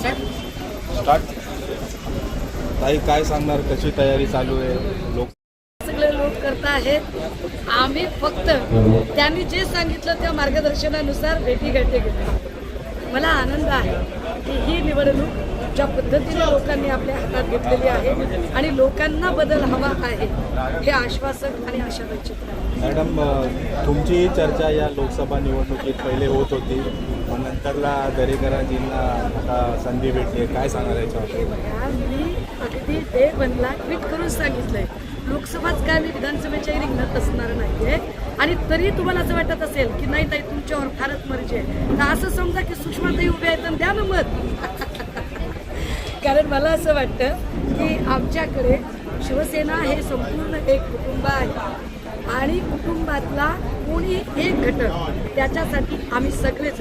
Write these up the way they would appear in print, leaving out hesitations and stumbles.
Start. ताई काय सांगणार, कशी तयारी चालू आहे? लोक सगळे लोक करत आहेत. आम्ही फक्त त्यांनी जे सांगितलं त्या मार्गदर्शनानुसार भेटीगाठी घेतली. मला आनंद आहे की ही निवडणूक ज्या पद्धतीने लोकांनी आपल्या हातात घेतलेली आहे आणि लोकांना बदल हवा आहे हे आश्वासक आणि आशावादी चित्र आहे. मॅडम, तुमची चर्चा या लोकसभा निवडणुकीत पहिले होत होती, पण नंतरला दरेकरांजींना आता संधी भेटली. काय सांगाल याच्यावर? मी अगदी डे बनला ट्विट करून सांगितलंय, लोकसभाच काय मी विधानसभेच्या रिंगणात असणार नाहीये. आणि तरी तुम्हाला असं वाटत असेल की नाही ताई तुमच्यावर फारच मर्जी आहे, तर असं समजा की सुषमाताई उभे आहेत आणि द्या ना मत. कारण मला असं वाटतं की आमच्याकडे शिवसेना हे संपूर्ण एक कुटुंब आहे आणि कुटुंबातला कोणी एक घटक त्याच्यासाठी आम्ही सगळेच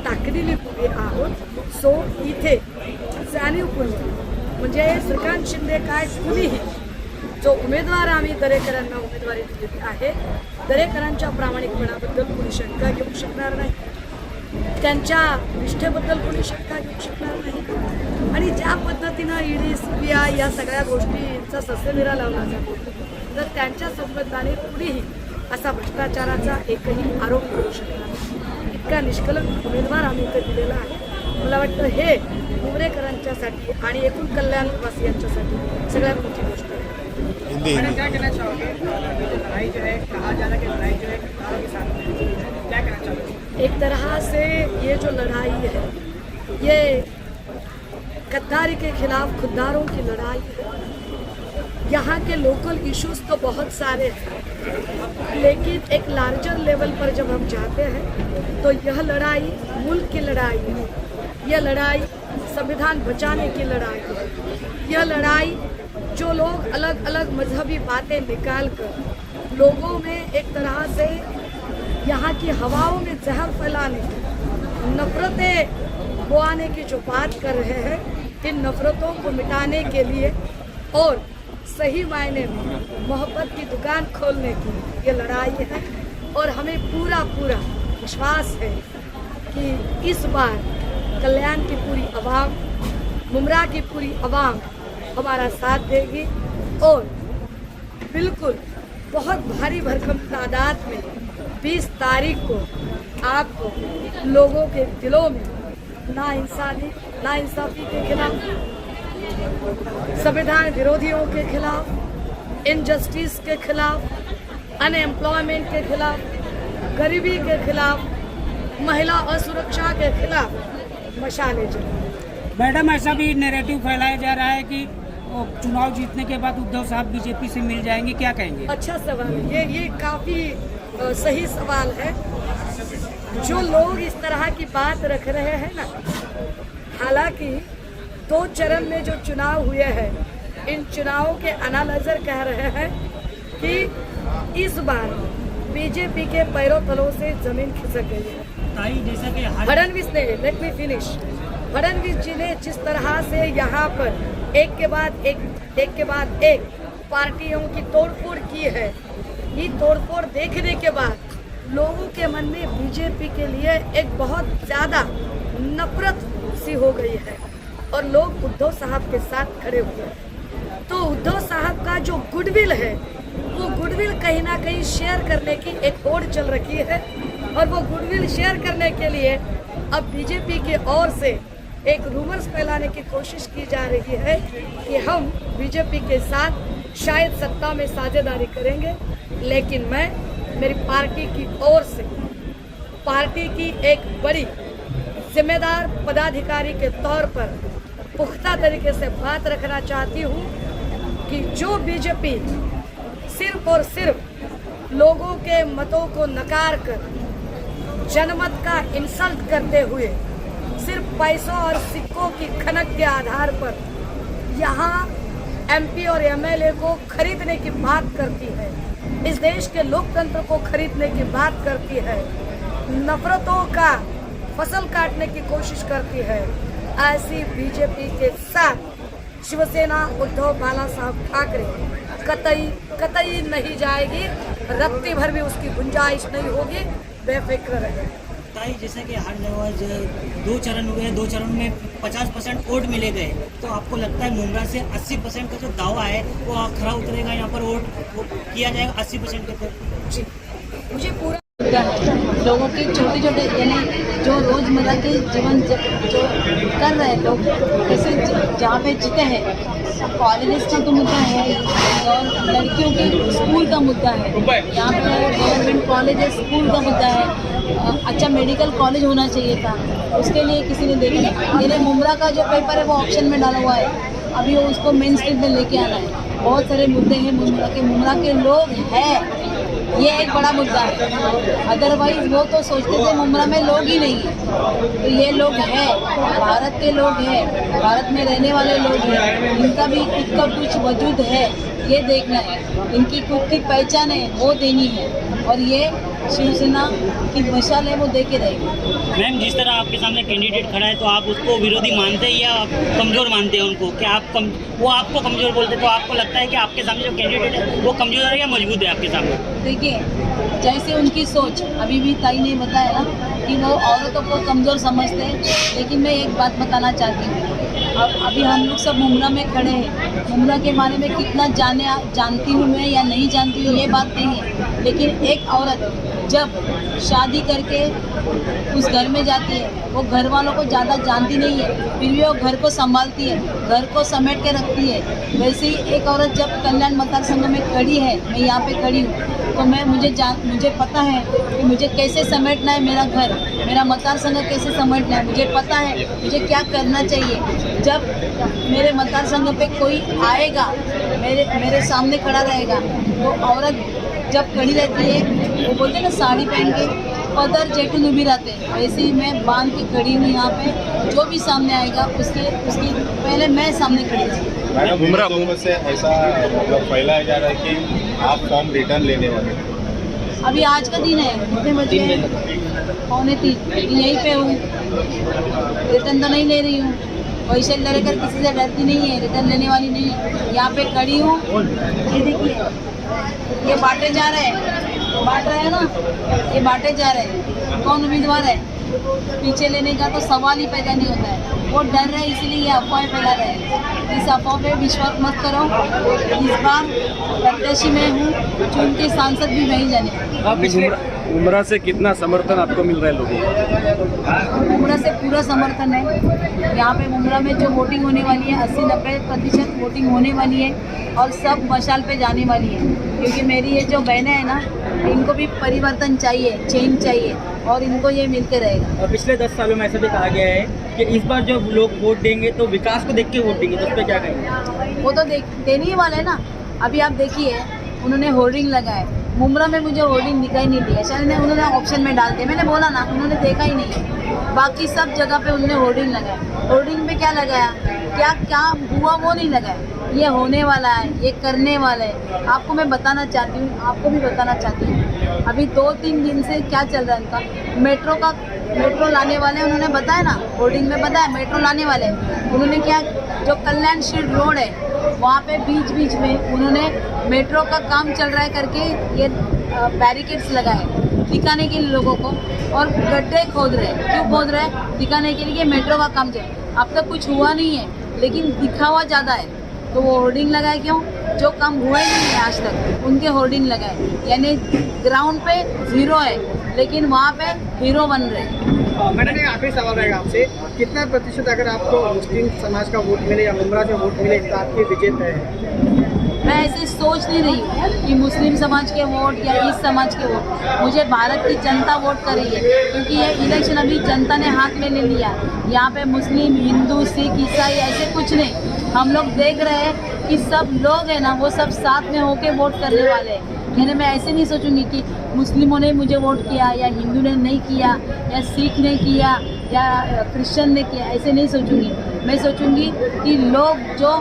ताकदीने उभे आहोत. सो इथे जाणीवपूर्वक म्हणजे श्रीकांत शिंदे काय कुणीही जो उमेदवार आम्ही दरेकरांना उमेदवारी दिलेली आहे, दरेकरांच्या प्रामाणिकपणाबद्दल कोणी शंका घेऊ शकणार नाही, त्यांच्या निष्ठेबद्दल कोणी शंका घेऊ शकणार नाही. आणि ज्या पद्धतीनं ईडी CBI या सगळ्या गोष्टींचा ससेमिरा लावला जातो, तर त्यांच्या संबंधाने कुणीही असा भ्रष्टाचाराचा एकही आरोप करू शकणार नाही. इतका निष्कलंक उमेदवार आम्ही इथे दिलेला आहे. मला वाटतं हे उमरेकरांच्यासाठी आणि एकूण कल्याणवासियांच्यासाठी सगळ्यात मोठी गोष्ट आहे. हिंदी क्या कहना चाहोगे? लड़ाई जो है, कहा जा रहा है कि लड़ाई जो है किसानों के साथ है, क्या कहना चाहोगे? एक तरह से ये जो लड़ाई है ये गद्दारी के खिलाफ खुददारों की लड़ाई है. यहाँ के लोकल इश्यूज तो बहुत सारे हैं, लेकिन एक लार्जर लेवल पर जब हम जाते हैं तो यह लड़ाई मुल्क की लड़ाई है. यह लड़ाई संविधान बचाने की लड़ाई है. यह लड़ाई जो लोग अलग अलग मजहबी बातें निकाल कर लोगों में एक तरह से यहाँ की हवाओं में जहर फैलाने की, नफरतें बोआने की जो बात कर रहे हैं, इन नफरतों को मिटाने के लिए और सही मायने में मोहब्बत की दुकान खोलने की ये लड़ाई है. और हमें पूरा पूरा विश्वास है कि इस बार कल्याण की पूरी आवाम, मुमरा की पूरी आवाम हमारा साथ देगी और बिल्कुल बहुत भारी भरकम तादाद में 20 तारीख को आपको लोगों के दिलों में नाइंसाफी के खिलाफ, संविधान विरोधियों के खिलाफ, इनजस्टिस के खिलाफ, अनएम्प्लॉयमेंट के खिलाफ, गरीबी के खिलाफ, महिला असुरक्षा के खिलाफ मशालें जलेंगी. मैडम, ऐसा भी नैरेटिव फैलाया जा रहा है कि चुनाव जीतने के बाद उद्धव साहब बीजेपी से मिल जाएंगे, क्या कहेंगे? अच्छा सवाल है ये काफ़ी सही सवाल है. जो लोग इस तरह की बात रख रहे हैं ना, हालांकि 2 चरण में जो चुनाव हुए हैं, इन चुनावों के एनालाइजर कह रहे हैं कि इस बार बीजेपी के पैरों तलों से जमीन खिसक गई है. जैसा कि फडणवीस ने, लेट मी फिनिश, फडणवीस जी ने जिस तरह से यहाँ पर एक के बाद एक पार्टियों की तोड़फोड़ की है, ये तोड़फोड़ देखने के बाद लोगों के मन में बीजेपी के लिए एक बहुत ज़्यादा नफरत सी हो गई है और लोग उद्धव साहब के साथ खड़े हुए हैं. तो उद्धव साहब का जो गुडविल है, वो गुडविल कहीं ना कहीं शेयर करने की एक होड़ चल रखी है और वो गुडविल शेयर करने के लिए अब बीजेपी की ओर से एक रूमर्स फैलाने की कोशिश की जा रही है कि हम बीजेपी के साथ शायद सत्ता में साझेदारी करेंगे. लेकिन मैं मेरी पार्टी की ओर से पार्टी की एक बड़ी जिम्मेदार पदाधिकारी के तौर पर पुख्ता तरीके से बात रखना चाहती हूँ कि जो बीजेपी सिर्फ और सिर्फ लोगों के मतों को नकार कर जनमत का इंसल्ट करते हुए सिर्फ पैसों और सिक्कों की खनक के आधार पर यहाँ MP और MLA को खरीदने की बात करती है, इस देश के लोकतंत्र को खरीदने की बात करती है, नफरतों का फसल काटने की कोशिश करती है, ऐसी बीजेपी के साथ शिवसेना उद्धव बाला साहब ठाकरे कतई नहीं जाएगी. रत्ती भर भी उसकी गुंजाइश नहीं होगी. बेफिक्र रहे. लगता है जैसे कि हर जगह 2 चरण हुए, 2 चरण में 50% वोट मिले गए, तो आपको लगता है मुमरा से 80% का जो दावा है वो खरा उतरेगा, यहाँ पर वोट किया जाएगा 80% के ऊपर? मुझे पूरा लोगों के छोटे छोटे यानी जो रोज़मर्रा के जीवन जो कर रहे हैं लोग, जैसे जहाँ पे जीते हैं, कॉलेज का तो मुद्दा है और लड़कियों के स्कूल का मुद्दा है, यहाँ पे गवर्नमेंट कॉलेज है, स्कूल का मुद्दा है, अच्छा मेडिकल कॉलेज होना चाहिए था, उसके लिए किसी ने देखा नहीं। मेरे मुमरा का जो पेपर है वो ऑप्शन में डाला हुआ है, अभी वो उसको मेन स्ट्रीम में लेके आना है। बहुत सारे मुद्दे हैं मुमरा के लोग हैं, ये एक बड़ा मुद्दा है। अदरवाइज वो तो सोचते थे मुमरा में लोग ही नहीं है, तो ये लोग हैं, भारत के लोग हैं, भारत में रहने वाले लोग हैं, इनका भी खुद का कुछ वजूद है, ये देखना है, इनकी खुद की पहचान है वो देनी है, और ये शिवसेना की मशाल है वो दे के रहेगी। मैम, जिस तरह आपके सामने कैंडिडेट खड़ा है तो आप उसको विरोधी मानते हैं या आप कमज़ोर मानते हैं उनको? क्या आप वो आपको कमज़ोर बोलते, तो आपको लगता है कि आपके सामने जो कैंडिडेट है वो कमज़ोर है या मजबूत है आपके सामने? देखिए, जैसे उनकी सोच, अभी भी ताई ने बताया ना कि वो औरतों को कमज़ोर समझते हैं, लेकिन मैं एक बात बताना चाहती हूँ, अब अभी हम लोग सब मुमरा में खड़े हैं, मुमरा के बारे में कितना जानती हूँ मैं या नहीं जानती हूँ ये बात नहीं है, लेकिन एक औरत जब शादी करके उस घर में जाती है, वो घर वालों को ज़्यादा जानती नहीं है, फिर भी वो घर को संभालती है, घर को समेट के रखती है। वैसे ही एक औरत जब कल्याण मतदार संघ में खड़ी है, मैं यहाँ पे खड़ी हूँ, तो मुझे पता है कि मुझे कैसे समेटना है मेरा घर, मेरा मतदार संघ कैसे समेटना है, मुझे पता है मुझे क्या करना चाहिए। जब मेरे मतदार संघ पे कोई आएगा, मेरे सामने खड़ा रहेगा, वो औरत जब खड़ी रहती है, वो बोलते हैं ना साड़ी पहन के पदर जेठुन भी रहते हैं, वैसे ही मैं बांध के खड़ी हूँ यहाँ पे, जो भी सामने आएगा उसकी पहले मैं सामने खड़ी हूँ। मैडम, लोगों से ऐसा मतलब फैलाया जा रहा है कि आप फॉर्म रिटर्न लेने वाले हैं। अभी आज का दिन है, कितने बजे हैं? 2:45, लेकिन यहीं पे हूँ, रिटर्न तो नहीं ले रही हूँ, वैसे लड़कर किसी से डरती नहीं है, रिटर्न लेने वाली नहीं है, यहाँ पे खड़ी हूँ। ये देखिए, ये बांटे जा रहे हैं, बांट रहे हैं ना, ये बांटे जा रहे हैं, कौन उम्मीदवार है? पीछे लेने का तो सवाल ही पैदा नहीं होता है, वो डर रहे हैं इसीलिए ये अफवाहें फैला रहे हैं। इस अफवाह पे विश्वास मत करो, इस बार प्रत्याशी मैं हूँ, चुन के सांसद भी मैं ही जाने। मुमरा से कितना समर्थन आपको मिल रहा है लोगों को? मुमरा से पूरा समर्थन है, यहाँ पे मुमरा में जो वोटिंग होने वाली है 80-90% वोटिंग होने वाली है, और सब मशाल पे जाने वाली है, क्योंकि मेरी ये जो बहनें हैं ना, इनको भी परिवर्तन चाहिए, चेंज चाहिए, और इनको ये मिलते रहेगा। पिछले 10 सालों में ऐसा भी कहा गया है कि इस बार जो लोग वोट देंगे तो विकास को देख के वोट देंगे, तो उस पर क्या कहेंगे? वो तो देने ही वाले हैं ना। अभी आप देखिए, उन्होंने होर्डिंग लगाए, मुमरा में मुझे होर्डिंग दिखाई नहीं दिया, शायद उन्होंने ऑप्शन में डाल दिया, मैंने बोला ना, उन्होंने देखा ही नहीं। बाकी सब जगह पे उन्होंने होर्डिंग लगाया, होर्डिंग पे क्या लगाया, क्या हुआ वो नहीं लगाया, ये होने वाला है, ये करने वाला है। आपको मैं बताना चाहती हूँ, आपको भी बताना चाहती हूँ, अभी 2-3 दिन से क्या चल रहा है इनका, मेट्रो लाने वाले, उन्होंने बताया ना, होर्डिंग में बताया मेट्रो लाने वाले। उन्होंने क्या, जो कल्याण शील्ड रोड है वहाँ पे बीच में उन्होंने मेट्रो का काम चल रहा है करके ये बैरिकेड्स लगाए दिखाने के लिए लोगों को, और गड्ढे खोद रहे हैं। क्यों खोद रहे हैं? दिखाने के लिए मेट्रो का काम चल, अब तक कुछ हुआ नहीं है, लेकिन दिखावा ज़्यादा है, तो वो होर्डिंग लगाए। क्यों? जो काम हुआ ही नहीं है आज तक, उनके होर्डिंग लगाए, यानी ग्राउंड पे जीरो है, लेकिन वहाँ पे हीरो बन रहे हैं। मैडम, एक आखिरी सवाल रहेगा आपसे, कितना प्रतिशत अगर आपको मुस्लिम समाज का वोट मिले या मुमरा से वोट मिले तो आपकी विजय तय है? मैं ऐसे सोच नहीं रही हूँ कि मुस्लिम समाज के वोट या इस समाज के वोट, मुझे भारत की जनता वोट कर रही है, क्योंकि ये इलेक्शन अभी जनता ने हाथ में ले लिया। यहाँ पे मुस्लिम, हिंदू, सिख, ईसाई ऐसे कुछ नहीं, हम लोग देख रहे हैं कि सब लोग हैं ना, वो सब साथ में होके वोट करने वाले हैं। यानी मैं ऐसे नहीं सोचूंगी कि मुस्लिमों ने मुझे वोट किया या हिंदू ने नहीं किया या सिख ने किया या क्रिश्चियन ने किया, ऐसे नहीं सोचूंगी। मैं सोचूंगी कि लोग जो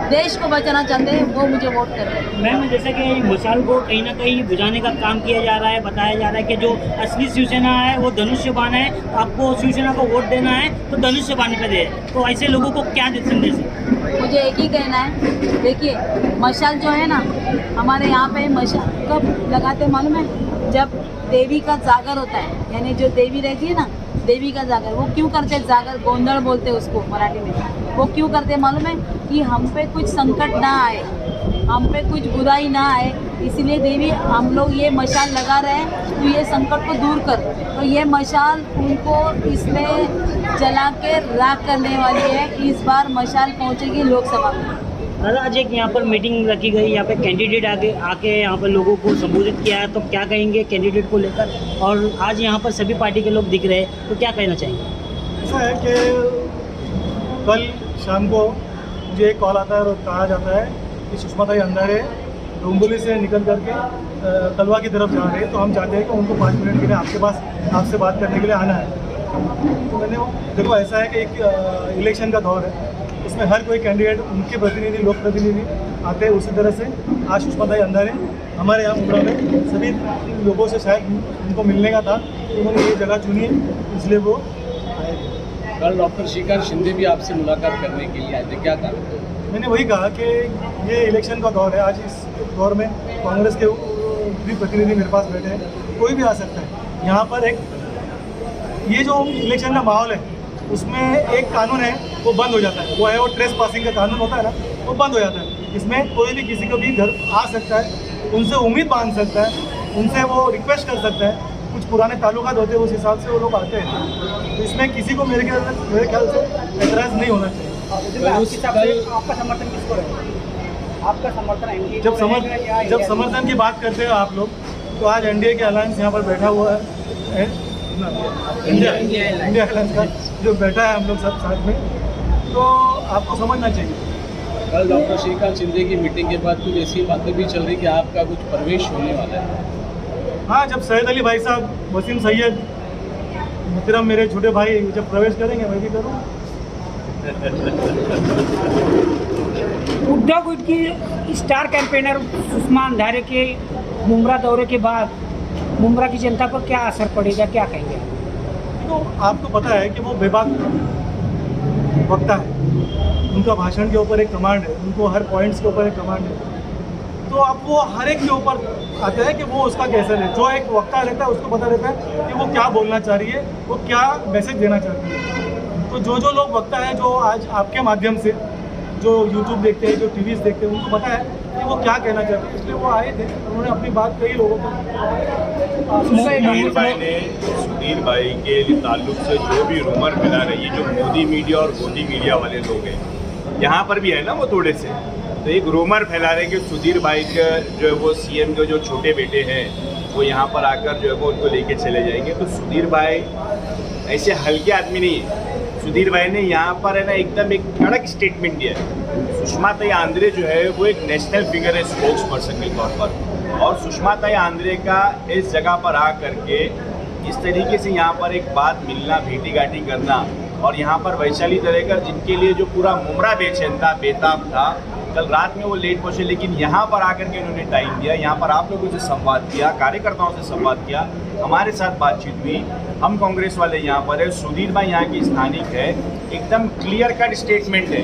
देश को बचाना चाहते हैं वो मुझे वोट कर रहे हैं। मैम, जैसे कि मशाल को कहीं ना कहीं बुझाने का काम किया जा रहा है, बताया जा रहा है कि जो असली शिवसेना है वो धनुष्य बाण है, आपको शिवसेना को वोट देना है तो धनुष्य बाण पे दे, तो ऐसे लोगों को क्या संदेश है? मुझे एक ही कहना है, देखिए मशाल जो है ना, हमारे यहाँ पे मशाल कब लगाते मालूम है? जब देवी का जागर होता है, यानी जो देवी रहती है ना, देवी का जागर, वो क्यों करते हैं जागर, गोंधड़ बोलते हैं उसको मराठी में। वो क्यों करते हैं मालूम है? कि हम पे कुछ संकट ना आए, हम पे कुछ बुराई ना आए, इसीलिए देवी हम लोग ये मशाल लगा रहे हैं, तो ये संकट को दूर कर। तो ये मशाल उनको इसमें जला के राख करने वाली है। इस बार मशाल पहुंचेगी लोकसभा में। दादा, आज एक यहाँ पर मीटिंग रखी गई, यहाँ पे कैंडिडेट आके यहाँ पर लोगों को संबोधित किया है, तो क्या कहेंगे कैंडिडेट को लेकर? और आज यहाँ पर सभी पार्टी के लोग दिख रहे हैं, तो क्या कहना चाहेंगे? ऐसा है कि कल शाम को मुझे एक कॉल आता है और कहा जाता है कि सुषमा ताई अंधारे डोंबिवली से निकल करके तलवा की तरफ जा रहे हैं, तो हम चाहते हैं कि उनको 5 मिनट के लिए आपसे बात करने के लिए आना है। तो मैंने देखो, ऐसा है कि एक इलेक्शन का दौर है, उसमें हर कोई कैंडिडेट, उनके प्रतिनिधि, लोक प्रतिनिधि आते हैं। उसी तरह से आज सुषमा ताई अंधारे हमारे यहाँ मुंब्रा में सभी लोगों से शायद उनको मिलने का था, तो उन्होंने ये जगह चुनी है, इसलिए वो आए। कल डॉक्टर श्रीकांत शिंदे भी आपसे मुलाकात करने के लिए आए थे, क्या कारण? मैंने वही कहा कि ये इलेक्शन का दौर है। आज इस दौर में कांग्रेस के भी प्रतिनिधि मेरे पास बैठे हैं, कोई भी आ सकता है। यहाँ पर ये जो इलेक्शन का माहौल है, उसमें एक कानून है वो बंद हो जाता है, वो है वो ट्रेस पासिंग का कानून होता है ना, वो बंद हो जाता है। इसमें कोई भी किसी को भी घर आ सकता है, उनसे उम्मीद बांध सकता है, उनसे वो रिक्वेस्ट कर सकता है। कुछ पुराने ताल्लुकात होते हैं, उस हिसाब से वो लोग आते हैं। तो इसमें किसी को मेरे ख्याल से एतराज़ नहीं होना चाहिए। आपका समर्थन किसको रहेगा? आपका समर्थन जब समर्थन की बात करते हैं आप लोग, तो आज एनडीए के अलायंस यहाँ पर बैठा हुआ है, इंडिया अलायंस का जो बैठा है, हम लोग सब साथ में, तो आपको समझना चाहिए। कल डॉक्टर श्रीकांत शिंदे की मीटिंग के बाद कुछ ऐसी बातें भी चल रही कि आपका कुछ प्रवेश होने वाला है। हाँ, जब सैयद अली भाई साहब, वसीम सैयद, मोहतरम मेरे छोटे भाई जब प्रवेश करेंगे, मैं भी करूँगा। उद्धव की स्टार कैंपेनर सुषमा अंधारे के मुंब्रा दौरे के बाद मुंब्रा की जनता पर क्या असर पड़ेगा, क्या कहेंगे? तो आपको पता है कि वो बेबाक वक्ता है, उनका भाषण के ऊपर एक कमांड है, उनको हर पॉइंट्स के ऊपर एक कमांड है। तो अब वो हर एक के ऊपर आता है कि वो उसका कैसा है। जो एक वक्ता रहता है उसको पता रहता है कि वो क्या बोलना चाह रही है, वो क्या मैसेज देना चाहती है। तो जो लोग वक्ता है, जो आज आपके माध्यम से जो यूट्यूब देखते हैं, जो टीवीज़ देखते हैं, उनको पता है कि वो क्या कहना चाहते हैं, इसलिए वो आए थे, उन्होंने अपनी बात कही लोगों को। सुधीर भाई के ताल्लुक से जो भी रूमर फैला रही है, जो मोदी मीडिया और गोदी मीडिया वाले लोग हैं, यहाँ पर भी है ना वो थोड़े से, तो एक रूमर फैला रहे हैं कि सुधीर भाई का जो है वो सीएम के जो छोटे बेटे हैं, वो यहाँ पर आकर जो है वो उनको लेके चले जाएंगे। तो सुधीर भाई ऐसे हल्के आदमी नहीं है। सुधीर भाई ने यहाँ पर है ना एकदम एक कड़क स्टेटमेंट दिया है। सुषमा ताई आंध्रे जो है वो एक नेशनल फिगर है, स्पोक्स पर्सन के तौर पर, और सुषमा ताई आंध्रे का इस जगह पर आ करके इस तरीके से यहाँ पर एक बात मिलना, भेटी गाठी करना, और यहाँ पर वैशाली दरेकर जिनके लिए जो पूरा मुमरा बेचैन था, बेताब था, कल रात में वो लेट पहुँचे, लेकिन यहाँ पर आकर के उन्होंने टाइम दिया, यहाँ पर आप लोगों से संवाद किया, कार्यकर्ताओं से संवाद किया, हमारे साथ बातचीत हुई। हम कांग्रेस वाले यहाँ पर है, सुधीर भाई यहाँ की स्थानिक है, एकदम क्लियर कट स्टेटमेंट है,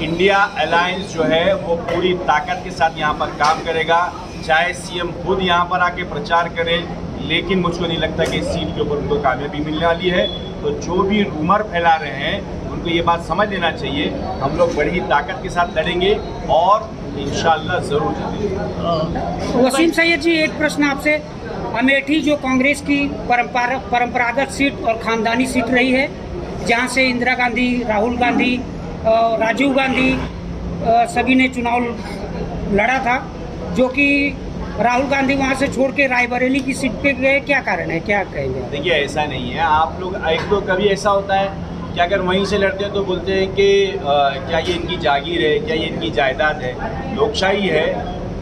इंडिया अलायंस जो है वो पूरी ताकत के साथ यहाँ पर काम करेगा, चाहे सीएम खुद यहाँ पर आके प्रचार करे, लेकिन मुझको नहीं लगता कि इस सीट के ऊपर उनको कामयाबी मिलने वाली है। तो जो भी रूमर फैला रहे हैं उनको ये बात समझ लेना चाहिए, हम लोग बड़ी ताकत के साथ लड़ेंगे और इंशाल्लाह ज़रूर जीतेंगे। वसीम सैयद जी, एक प्रश्न आपसे। अमेठी जो कांग्रेस की परंपरागत सीट और खानदानी सीट रही है, जहां से इंदिरा गांधी, राहुल गांधी, राजीव गांधी सभी ने चुनाव लड़ा था, जो कि राहुल गांधी वहां से छोड़ के रायबरेली की सीट पे गए, क्या कारण है, क्या कहेंगे? देखिए, ऐसा नहीं है। आप लोग एक तो कभी ऐसा होता है कि अगर वहीं से लड़ते हैं तो बोलते हैं कि क्या ये इनकी जागीर है, क्या ये इनकी जायदाद है। लोकशाही है,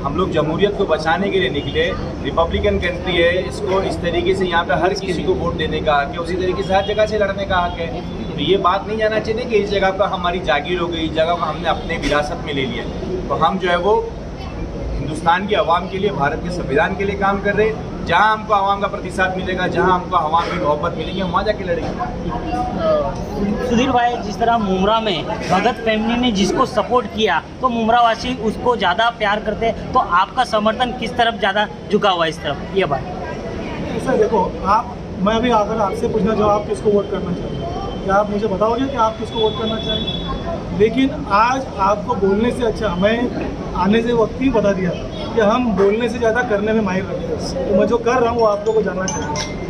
हम लोग जमहूरियत को बचाने के लिए निकले, रिपब्लिकन कंट्री है, इसको इस तरीके से यहाँ पे हर किसी को वोट देने का हक है, उसी तरीके से हर जगह से लड़ने का हक है। तो ये बात नहीं जाना चाहिए कि इस जगह पर हमारी जागीर हो गई, इस जगह को हमने अपने विरासत में ले लिया। तो हम जो है वो हिंदुस्तान की आवाम के लिए, भारत के संविधान के लिए काम कर रहे हैं। जहाँ हमको आवाम का प्रतिसाद मिलेगा, जहाँ हमको आवाम की मोहब्बत मिलेगी, हम वहाँ जाके लड़ेंगे। सुधीर भाई, जिस तरह मुमरा में भगत फैमिली ने जिसको सपोर्ट किया, तो मुमरावासी उसको ज़्यादा प्यार करते हैं, तो आपका समर्थन किस तरफ ज़्यादा झुका हुआ है, इस तरफ, ये बात? सर देखो मैं अभी आकर आपसे पूछना चाहूँ आप किसको वोट करना चाहेंगे, क्या आप मुझे बताओगे कि आप किसको वोट करना चाहेंगे? लेकिन आज आपको बोलने से अच्छा हमें आने से वक्त ही बता दिया कि हम बोलने से ज़्यादा करने में माहिर रखते हैं, तो मैं जो कर रहा हूँ वो आप लोगों को जानना चाहिए।